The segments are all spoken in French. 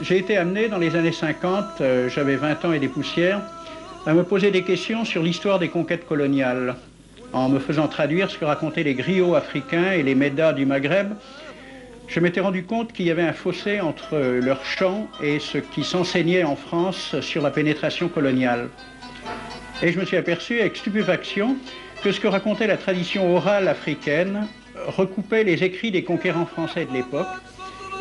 J'ai été amené dans les années 50, j'avais 20 ans et des poussières, à me poser des questions sur l'histoire des conquêtes coloniales. En me faisant traduire ce que racontaient les griots africains et les médas du Maghreb, je m'étais rendu compte qu'il y avait un fossé entre leur chant et ce qui s'enseignait en France sur la pénétration coloniale. Et je me suis aperçu avec stupéfaction que ce que racontait la tradition orale africaine recoupait les écrits des conquérants français de l'époque,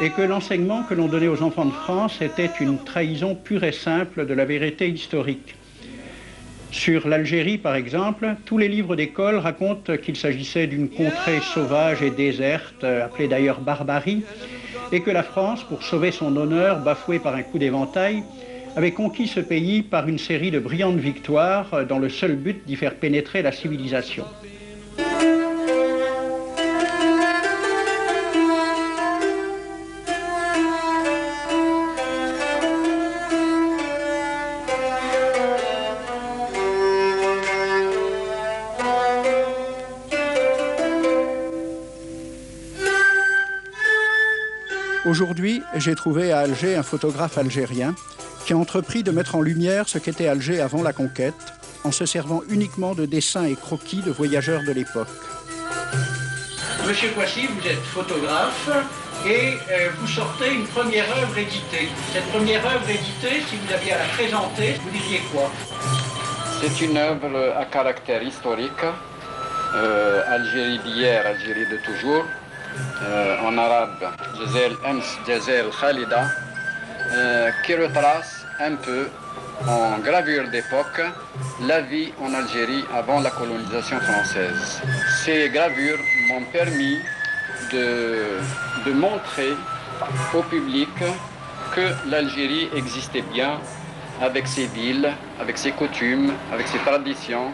et que l'enseignement que l'on donnait aux enfants de France était une trahison pure et simple de la vérité historique. Sur l'Algérie, par exemple, tous les livres d'école racontent qu'il s'agissait d'une contrée sauvage et déserte, appelée d'ailleurs barbarie, et que la France, pour sauver son honneur, bafoué par un coup d'éventail, avait conquis ce pays par une série de brillantes victoires dans le seul but d'y faire pénétrer la civilisation. Aujourd'hui, j'ai trouvé à Alger un photographe algérien qui a entrepris de mettre en lumière ce qu'était Alger avant la conquête, en se servant uniquement de dessins et croquis de voyageurs de l'époque. Monsieur Kouassi, vous êtes photographe et vous sortez une première œuvre éditée. Cette première œuvre éditée, si vous aviez à la présenter, vous diriez quoi? C'est une œuvre à caractère historique, Algérie d'hier, Algérie de toujours, en arabe, Jazel Ems, Jazel Khalida, qui retrace un peu, en gravure d'époque, la vie en Algérie avant la colonisation française. Ces gravures m'ont permis de montrer au public que l'Algérie existait bien, avec ses villes, avec ses coutumes, avec ses traditions.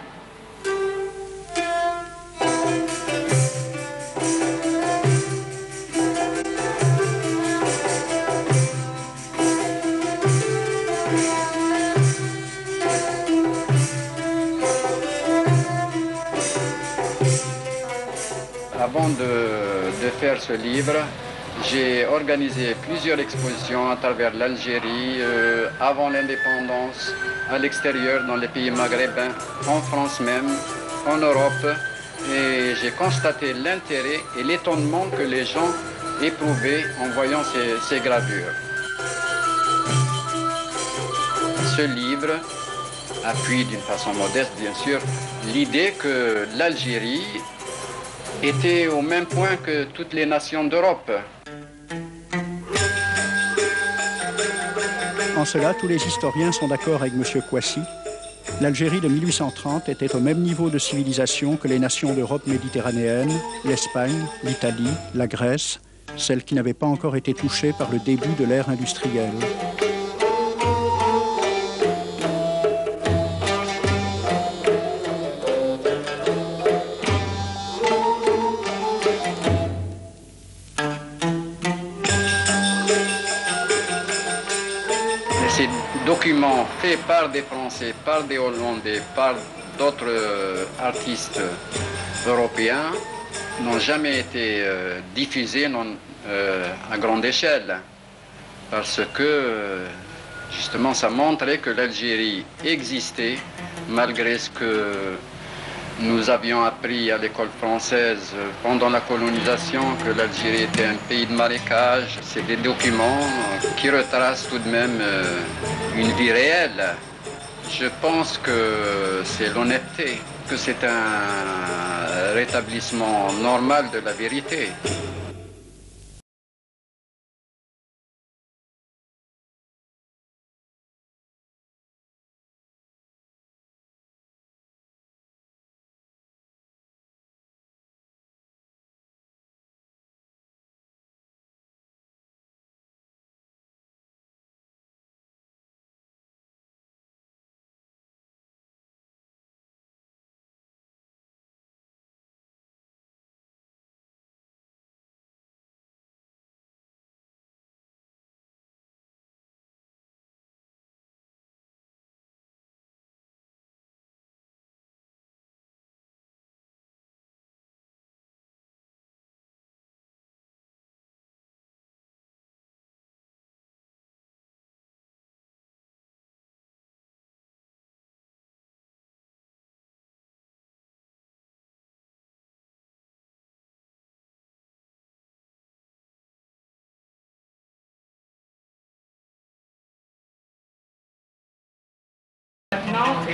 Avant de faire ce livre, j'ai organisé plusieurs expositions à travers l'Algérie, avant l'indépendance, à l'extérieur, dans les pays maghrébins, en France même, en Europe. Et j'ai constaté l'intérêt et l'étonnement que les gens éprouvaient en voyant ces gravures. Ce livre appuie d'une façon modeste, bien sûr, l'idée que l'Algérie était au même point que toutes les nations d'Europe. En cela, tous les historiens sont d'accord avec M. Kouassi. L'Algérie de 1830 était au même niveau de civilisation que les nations d'Europe méditerranéenne, l'Espagne, l'Italie, la Grèce, celles qui n'avaient pas encore été touchées par le début de l'ère industrielle. Ces documents faits par des Français, par des Hollandais, par d'autres artistes européens n'ont jamais été diffusés à grande échelle parce que justement ça montrait que l'Algérie existait malgré ce que nous avions appris à l'école française pendant la colonisation, que l'Algérie était un pays de marécage. C'est des documents qui retracent tout de même une vie réelle. Je pense que c'est l'honnêteté, que c'est un rétablissement normal de la vérité.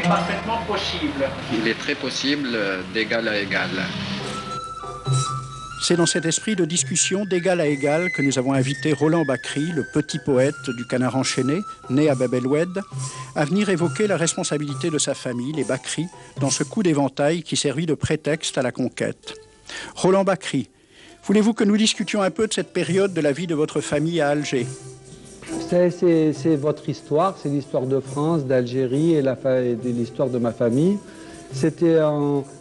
est parfaitement possible. Il est très possible d'égal à égal. C'est dans cet esprit de discussion d'égal à égal que nous avons invité Roland Bacri, le petit poète du Canard enchaîné, né à Bab el-Oued, à venir évoquer la responsabilité de sa famille, les Bacri, dans ce coup d'éventail qui servit de prétexte à la conquête. Roland Bacri, voulez-vous que nous discutions un peu de cette période de la vie de votre famille à Alger? C'est votre histoire, c'est l'histoire de France, d'Algérie et l'histoire de ma famille.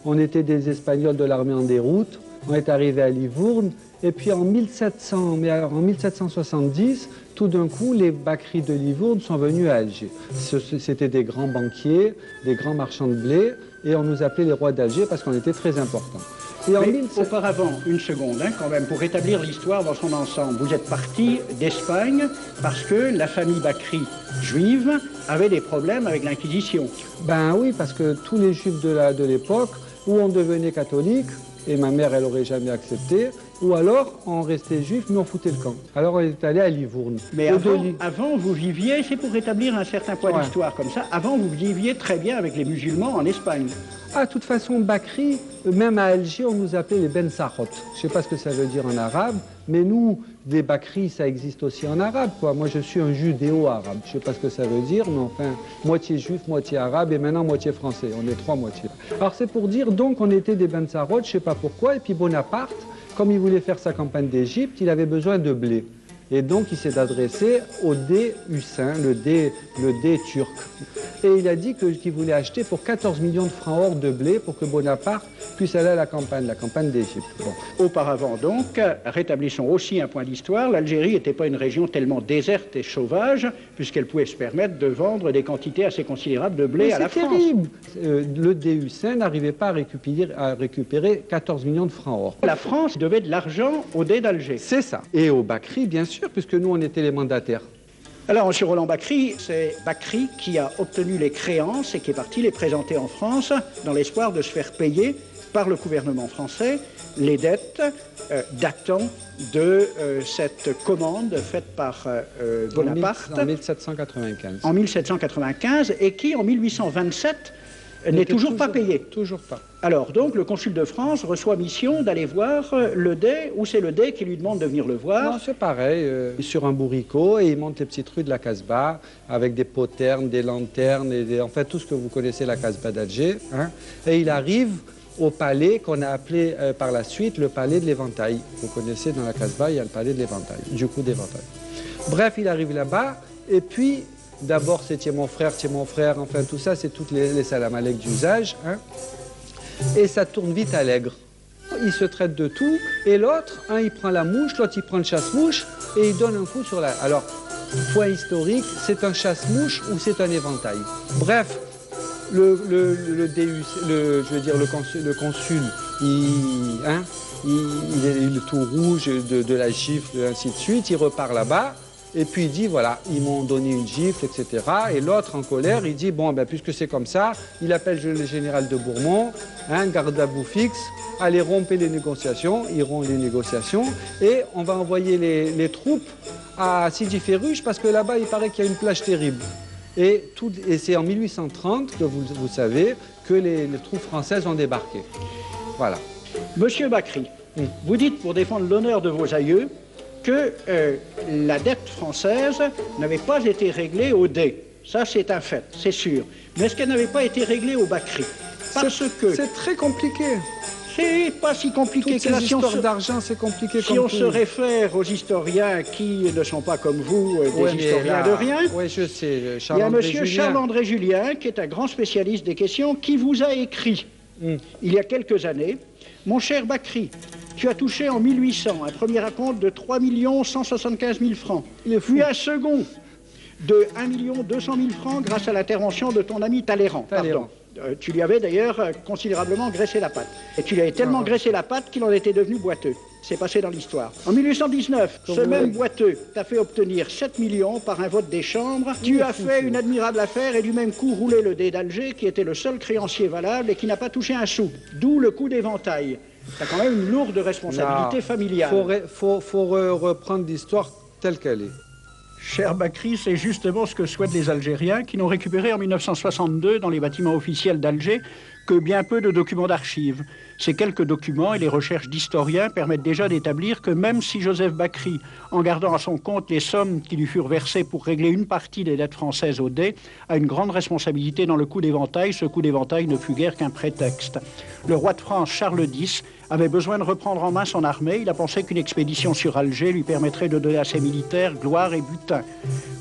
On était des Espagnols de l'armée en déroute. On est arrivé à Livourne, et puis en 1770, tout d'un coup, les Bacri de Livourne sont venus à Alger. C'était des grands banquiers, des grands marchands de blé, et on nous appelait les rois d'Alger parce qu'on était très importants. Mais auparavant, une seconde quand même, pour établir l'histoire dans son ensemble, vous êtes parti d'Espagne parce que la famille Bacri juive avait des problèmes avec l'Inquisition. Ben oui, parce que tous les juifs de l'époque, où on devenait catholique, et ma mère, elle n'aurait jamais accepté, ou alors on restait juif, mais on foutait le camp. Alors on est allé à Livourne. Mais avant, vous viviez, c'est pour établir un certain point d'histoire comme ça, avant vous viviez très bien avec les musulmans en Espagne. Ah, de toute façon, Bacri, même à Alger, on nous appelait les Ben Sarot. Je ne sais pas ce que ça veut dire en arabe, mais nous, des Bacri, ça existe aussi en arabe, quoi. Moi, je suis un judéo-arabe. Je ne sais pas ce que ça veut dire, mais enfin, moitié juif, moitié arabe, et maintenant moitié français. On est trois moitiés. Alors, c'est pour dire, donc, on était des Ben Sarot, je ne sais pas pourquoi, et puis Bonaparte, comme il voulait faire sa campagne d'Égypte, il avait besoin de blé. Et donc, il s'est adressé au Dey Hussein, le Dey turc. Et il a dit qu'il voulait acheter pour 14 millions de francs or de blé pour que Bonaparte puisse aller à la campagne d'Égypte. Bon. Auparavant donc, rétablissons aussi un point d'histoire, l'Algérie n'était pas une région tellement déserte et sauvage, puisqu'elle pouvait se permettre de vendre des quantités assez considérables de blé à la France. C'est terrible. Le Dey Hussein n'arrivait pas à récupérer 14 millions de francs or. La France devait de l'argent au Dey d'Alger. C'est ça. Et au Bacri, bien sûr, puisque nous, on était les mandataires. Alors, M. Roland Bacri, c'est Bacri qui a obtenu les créances et qui est parti les présenter en France dans l'espoir de se faire payer par le gouvernement français les dettes datant de cette commande faite par Bonaparte en 1795. En 1795 et qui, en 1827, n'est toujours pas payé. Toujours pas. Alors, donc, le consul de France reçoit mission d'aller voir le Dey, ou c'est le Dey qui lui demande de venir le voir? Non, c'est pareil, sur un bourricot, et il monte les petites rues de la Casbah, avec des poternes, des lanternes, et en fait, tout ce que vous connaissez, la Casbah d'Alger. Hein, et il arrive au palais qu'on a appelé par la suite le palais de l'Éventail. Vous connaissez, dans la Casbah, il y a le palais de l'Éventail, du coup d'Éventail. Bref, il arrive là-bas, et puis... D'abord, c'est tiens mon frère, enfin tout ça, c'est toutes les salam alek d'usage. Hein. Et ça tourne vite à l'aigre. Ils se traitent de tout, et l'autre, un il prend la mouche, l'autre il prend le chasse-mouche, et il donne un coup sur la... Alors, point historique, c'est un chasse-mouche ou c'est un éventail. Bref, le consul, il est tout rouge de la gifle, et ainsi de suite, il repart là-bas. Et puis il dit, voilà, ils m'ont donné une gifle, etc. Et l'autre, en colère, il dit, bon, ben, puisque c'est comme ça, il appelle le général de Bourmont, garde à vous fixe, allez rompre les négociations, ils rompent les négociations, et on va envoyer les troupes à Sidi Ferruche, parce que là-bas, il paraît qu'il y a une plage terrible. Et c'est en 1830 que vous savez que les troupes françaises ont débarqué. Voilà. Monsieur Bacri, vous dites, pour défendre l'honneur de vos aïeux, que la dette française n'avait pas été réglée au Dey. Ça, c'est un fait, c'est sûr. Mais est-ce qu'elle n'avait pas été réglée au Bacri? Parce que... C'est très compliqué. C'est pas si compliqué que la science d'argent, c'est compliqué si on se réfère aux historiens qui ne sont pas comme vous, des historiens de rien. Oui, je sais. Il y a M. Charles-André Julien, qui est un grand spécialiste des questions, qui vous a écrit, il y a quelques années, « Mon cher Bacri, tu as touché en 1800 un premier acompte de 3 175 000 francs, puis un second de 1 200 000 francs grâce à l'intervention de ton ami Talleyrand. Pardon. Tu lui avais d'ailleurs considérablement graissé la patte. Et tu lui avais tellement graissé la patte qu'il en était devenu boiteux. C'est passé dans l'histoire. En 1819, ce même boiteux t'a fait obtenir 7 millions par un vote des chambres. Tu as fait une admirable affaire et du même coup roulé le Dey d'Alger, qui était le seul créancier valable et qui n'a pas touché un sou. D'où le coup d'éventail. Tu as quand même une lourde responsabilité familiale. Faut reprendre l'histoire telle qu'elle est. Cher Bakri, c'est justement ce que souhaitent les Algériens qui n'ont récupéré en 1962 dans les bâtiments officiels d'Alger que bien peu de documents d'archives. Ces quelques documents et les recherches d'historiens permettent déjà d'établir que même si Joseph Bakri, en gardant à son compte les sommes qui lui furent versées pour régler une partie des dettes françaises au dé, a une grande responsabilité dans le coup d'éventail, ce coup d'éventail ne fut guère qu'un prétexte. Le roi de France, Charles X, avait besoin de reprendre en main son armée. Il a pensé qu'une expédition sur Alger lui permettrait de donner à ses militaires gloire et butin.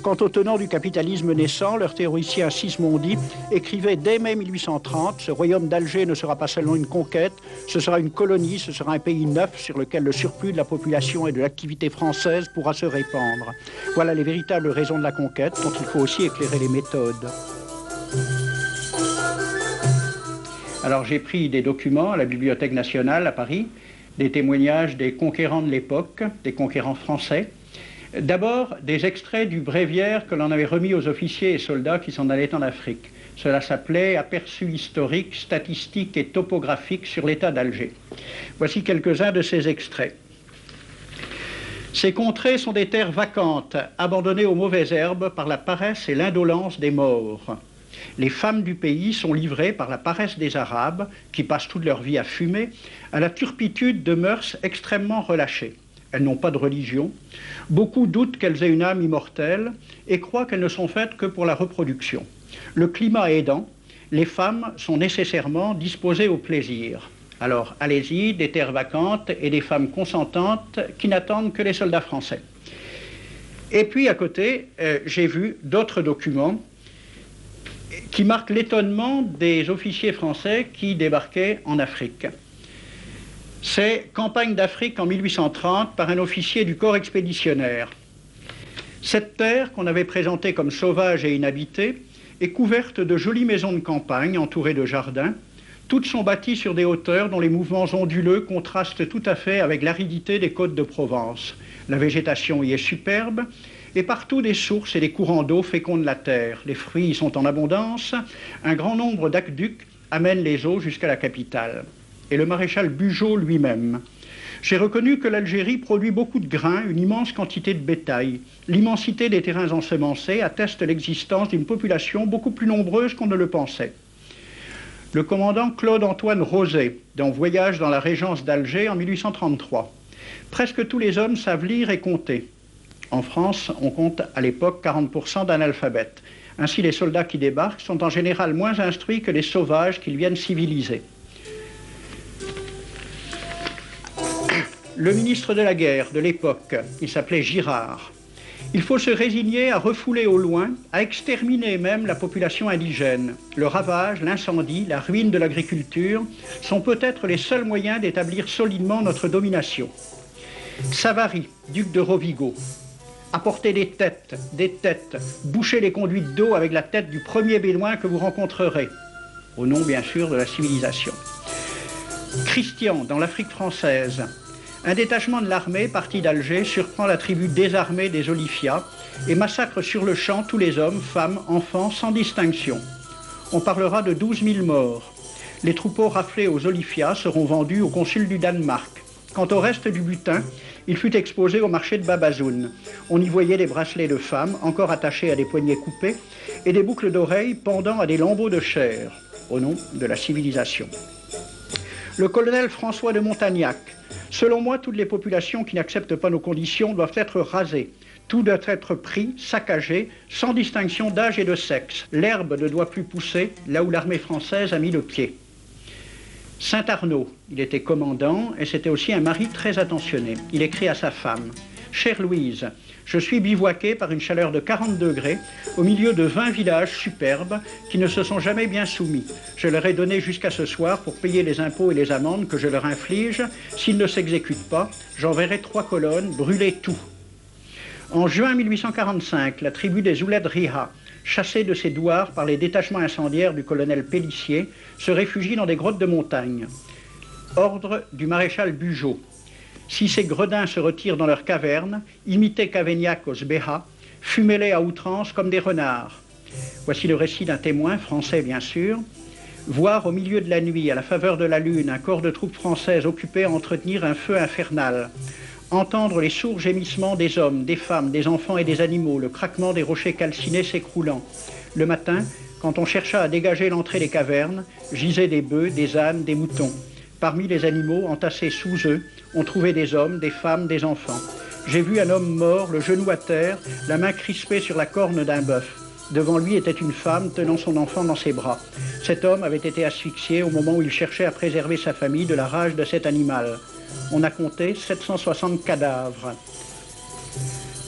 Quant aux tenants du capitalisme naissant, leur théoricien Sismondi écrivait dès mai 1830 « Ce royaume d'Alger ne sera pas seulement une conquête, ce sera une colonie, ce sera un pays neuf sur lequel le surplus de la population et de l'activité française pourra se répandre. » Voilà les véritables raisons de la conquête dont il faut aussi éclairer les méthodes. Alors j'ai pris des documents à la Bibliothèque nationale à Paris, des témoignages des conquérants de l'époque, des conquérants français. D'abord, des extraits du bréviaire que l'on avait remis aux officiers et soldats qui s'en allaient en Afrique. Cela s'appelait « Aperçu historique, statistique et topographique sur l'état d'Alger ». Voici quelques-uns de ces extraits. Ces contrées sont des terres vacantes, abandonnées aux mauvaises herbes par la paresse et l'indolence des morts. Les femmes du pays sont livrées par la paresse des Arabes, qui passent toute leur vie à fumer, à la turpitude de mœurs extrêmement relâchées. Elles n'ont pas de religion. Beaucoup doutent qu'elles aient une âme immortelle et croient qu'elles ne sont faites que pour la reproduction. Le climat aidant, les femmes sont nécessairement disposées au plaisir. Alors, allez-y, des terres vacantes et des femmes consentantes qui n'attendent que les soldats français. Et puis, à côté, j'ai vu d'autres documents qui marquent l'étonnement des officiers français qui débarquaient en Afrique. C'est Campagne d'Afrique en 1830 par un officier du corps expéditionnaire. Cette terre, qu'on avait présentée comme sauvage et inhabitée, est couverte de jolies maisons de campagne entourées de jardins. Toutes sont bâties sur des hauteurs dont les mouvements onduleux contrastent tout à fait avec l'aridité des côtes de Provence. La végétation y est superbe et partout des sources et des courants d'eau fécondent la terre. Les fruits y sont en abondance. Un grand nombre d'aqueducs amènent les eaux jusqu'à la capitale. Et le maréchal Bugeaud lui-même. J'ai reconnu que l'Algérie produit beaucoup de grains, une immense quantité de bétail. L'immensité des terrains ensemencés atteste l'existence d'une population beaucoup plus nombreuse qu'on ne le pensait. Le commandant Claude-Antoine Roset, dans Voyage dans la Régence d'Alger en 1833. Presque tous les hommes savent lire et compter. En France, on compte à l'époque 40% d'analphabètes. Ainsi, les soldats qui débarquent sont en général moins instruits que les sauvages qu'ils viennent civiliser. Le ministre de la guerre de l'époque, il s'appelait Girard. Il faut se résigner à refouler au loin, à exterminer même la population indigène. Le ravage, l'incendie, la ruine de l'agriculture sont peut-être les seuls moyens d'établir solidement notre domination. Savary, duc de Rovigo, apportez des têtes, bouchez les conduites d'eau avec la tête du premier bédouin que vous rencontrerez, au nom bien sûr de la civilisation. Christian, dans l'Afrique française, un détachement de l'armée parti d'Alger surprend la tribu désarmée des Olifias et massacre sur le champ tous les hommes, femmes, enfants, sans distinction. On parlera de 12 000 morts. Les troupeaux raflés aux Olifias seront vendus au consul du Danemark. Quant au reste du butin, il fut exposé au marché de Babazoun. On y voyait des bracelets de femmes, encore attachés à des poignets coupés, et des boucles d'oreilles pendant à des lambeaux de chair, au nom de la civilisation. Le colonel François de Montagnac. Selon moi, toutes les populations qui n'acceptent pas nos conditions doivent être rasées. Tout doit être pris, saccagé, sans distinction d'âge et de sexe. L'herbe ne doit plus pousser là où l'armée française a mis le pied. Saint-Arnaud, il était commandant et c'était aussi un mari très attentionné. Il écrit à sa femme « Chère Louise, je suis bivouaqué par une chaleur de 40 degrés au milieu de 20 villages superbes qui ne se sont jamais bien soumis. Je leur ai donné jusqu'à ce soir pour payer les impôts et les amendes que je leur inflige. S'ils ne s'exécutent pas, j'enverrai 3 colonnes brûler tout. » En juin 1845, la tribu des Ouled Riha, chassée de ses douars par les détachements incendiaires du colonel Pélissier, se réfugie dans des grottes de montagne. Ordre du maréchal Bugeaud. Si ces gredins se retirent dans leurs cavernes, imitez Cavaignac aux Sbéha, fumez-les à outrance comme des renards. Voici le récit d'un témoin, français bien sûr. Voir au milieu de la nuit, à la faveur de la lune, un corps de troupes françaises occupé à entretenir un feu infernal. entendre les sourds gémissements des hommes, des femmes, des enfants et des animaux, le craquement des rochers calcinés s'écroulant. Le matin, quand on chercha à dégager l'entrée des cavernes, gisaient des bœufs, des ânes, des moutons. Parmi les animaux, entassés sous eux, on trouvait des hommes, des femmes, des enfants. J'ai vu un homme mort, le genou à terre, la main crispée sur la corne d'un bœuf. Devant lui était une femme tenant son enfant dans ses bras. Cet homme avait été asphyxié au moment où il cherchait à préserver sa famille de la rage de cet animal. On a compté 760 cadavres.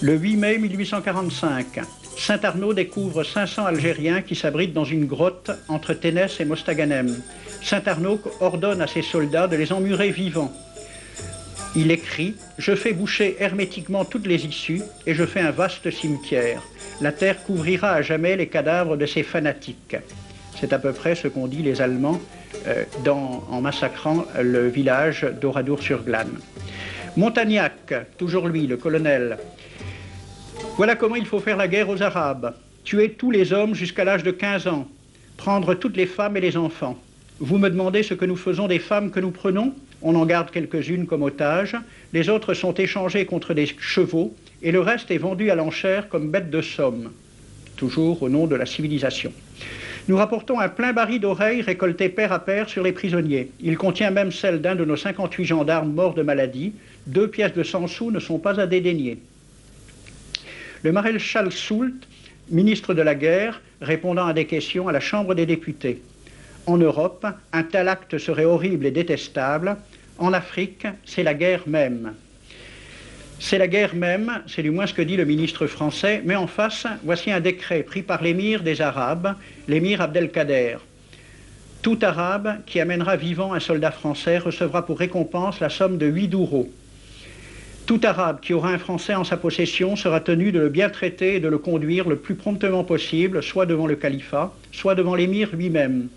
Le 8 mai 1845, Saint-Arnaud découvre 500 Algériens qui s'abritent dans une grotte entre Ténès et Mostaganem. Saint-Arnaud ordonne à ses soldats de les emmurer vivants. Il écrit « Je fais boucher hermétiquement toutes les issues et je fais un vaste cimetière. La terre couvrira à jamais les cadavres de ces fanatiques. » C'est à peu près ce qu'ont dit les Allemands en massacrant le village d'Oradour-sur-Glane. Montagnac, toujours lui, le colonel. Voilà comment il faut faire la guerre aux Arabes. Tuer tous les hommes jusqu'à l'âge de 15 ans. Prendre toutes les femmes et les enfants. Vous me demandez ce que nous faisons des femmes que nous prenons? On en garde quelques-unes comme otages. Les autres sont échangées contre des chevaux et le reste est vendu à l'enchère comme bête de somme. Toujours au nom de la civilisation. Nous rapportons un plein baril d'oreilles récolté pair à pair sur les prisonniers. Il contient même celle d'un de nos 58 gendarmes morts de maladie. 2 pièces de 100 sous ne sont pas à dédaigner. Le maréchal Soult, ministre de la guerre, répondant à des questions à la Chambre des députés. En Europe, un tel acte serait horrible et détestable. En Afrique, c'est la guerre même. C'est la guerre même, c'est du moins ce que dit le ministre français, mais en face, voici un décret pris par l'émir des Arabes, l'émir Abdelkader. Tout Arabe qui amènera vivant un soldat français recevra pour récompense la somme de 8 douros. Tout Arabe qui aura un Français en sa possession sera tenu de le bien traiter et de le conduire le plus promptement possible, soit devant le califat, soit devant l'émir lui-même.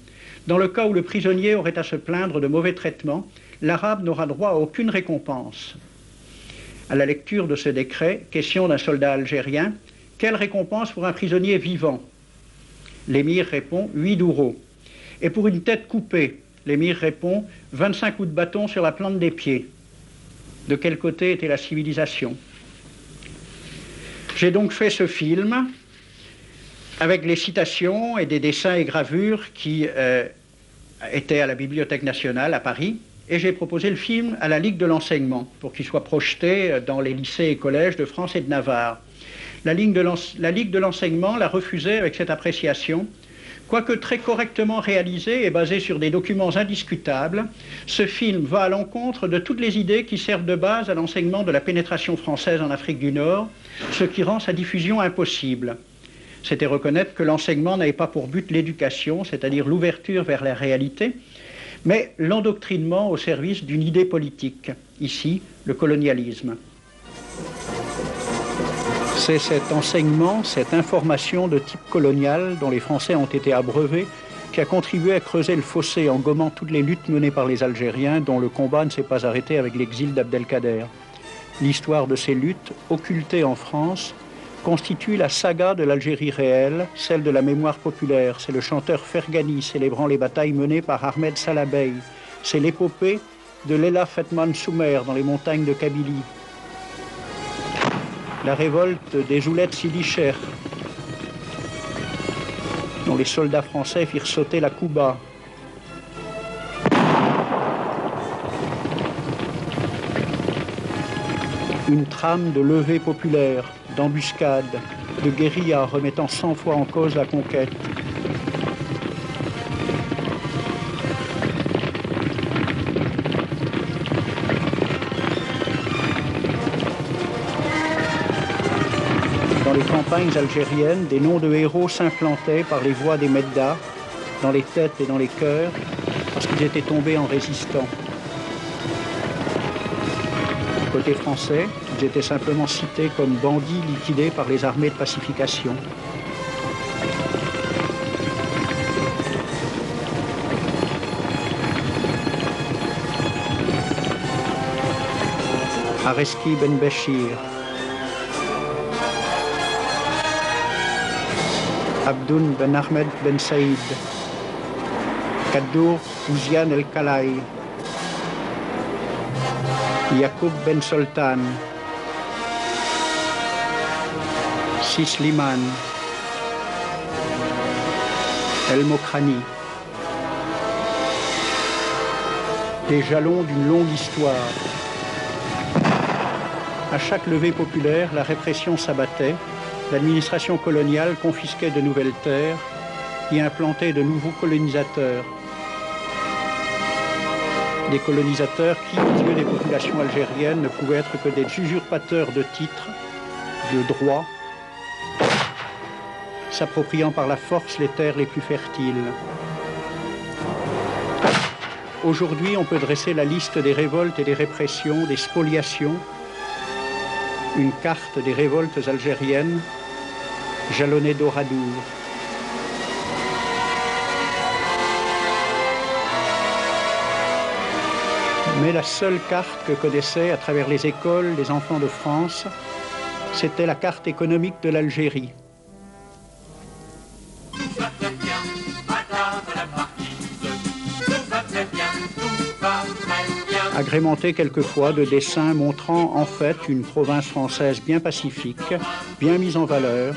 Dans le cas où le prisonnier aurait à se plaindre de mauvais traitements, l'Arabe n'aura droit à aucune récompense. À la lecture de ce décret, question d'un soldat algérien, quelle récompense pour un prisonnier vivant? L'émir répond 8 douros. Et pour une tête coupée, l'émir répond 25 coups de bâton sur la plante des pieds. De quel côté était la civilisation? J'ai donc fait ce film avec les citations et des dessins et gravures qui étaient à la Bibliothèque nationale à Paris, et j'ai proposé le film à la Ligue de l'enseignement pour qu'il soit projeté dans les lycées et collèges de France et de Navarre. La Ligue de l'enseignement l'a refusé avec cette appréciation. Quoique très correctement réalisé et basé sur des documents indiscutables, ce film va à l'encontre de toutes les idées qui servent de base à l'enseignement de la pénétration française en Afrique du Nord, ce qui rend sa diffusion impossible. C'était reconnaître que l'enseignement n'avait pas pour but l'éducation, c'est-à-dire l'ouverture vers la réalité, mais l'endoctrinement au service d'une idée politique, ici le colonialisme. C'est cet enseignement, cette information de type colonial dont les Français ont été abreuvés qui a contribué à creuser le fossé en gommant toutes les luttes menées par les Algériens dont le combat ne s'est pas arrêté avec l'exil d'Abdelkader. L'histoire de ces luttes, occultées en France, constitue la saga de l'Algérie réelle, celle de la mémoire populaire. C'est le chanteur Fergani célébrant les batailles menées par Ahmed Salah Bey. C'est l'épopée de Leila Fetman Soumer dans les montagnes de Kabylie. La révolte des Oulettes Sidi Cher, dont les soldats français firent sauter la Kouba. Une trame de levée populaire, d'embuscade, de guérilla remettant 100 fois en cause la conquête. Dans les campagnes algériennes, des noms de héros s'implantaient par les voix des Meddas, dans les têtes et dans les cœurs, parce qu'ils étaient tombés en résistant. Côté français, ils étaient simplement cités comme bandits liquidés par les armées de pacification. Areski Ben Béchir, Abdoun Ben Ahmed Ben Saïd, Kaddour Ouziane El Kalaï, Yacoub Ben Soltan, Sisliman, El Mokrani. Des jalons d'une longue histoire. À chaque levée populaire, la répression s'abattait, l'administration coloniale confisquait de nouvelles terres y implantait de nouveaux colonisateurs. Des colonisateurs qui, aux yeux des populations algériennes, ne pouvaient être que des usurpateurs de titres, de droits, s'appropriant par la force les terres les plus fertiles. Aujourd'hui, on peut dresser la liste des révoltes et des répressions, des spoliations, une carte des révoltes algériennes, jalonnée d'oradours. Mais la seule carte que connaissaient à travers les écoles les enfants de France, c'était la carte économique de l'Algérie. Agrémentée quelquefois de dessins montrant en fait une province française bien pacifique, bien mise en valeur,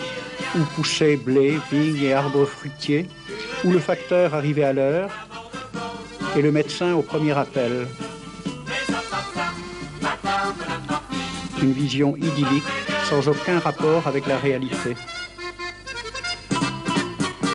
où poussaient blé, vignes et arbres fruitiers, où le facteur arrivait à l'heure et le médecin au premier appel. Une vision idyllique, sans aucun rapport avec la réalité.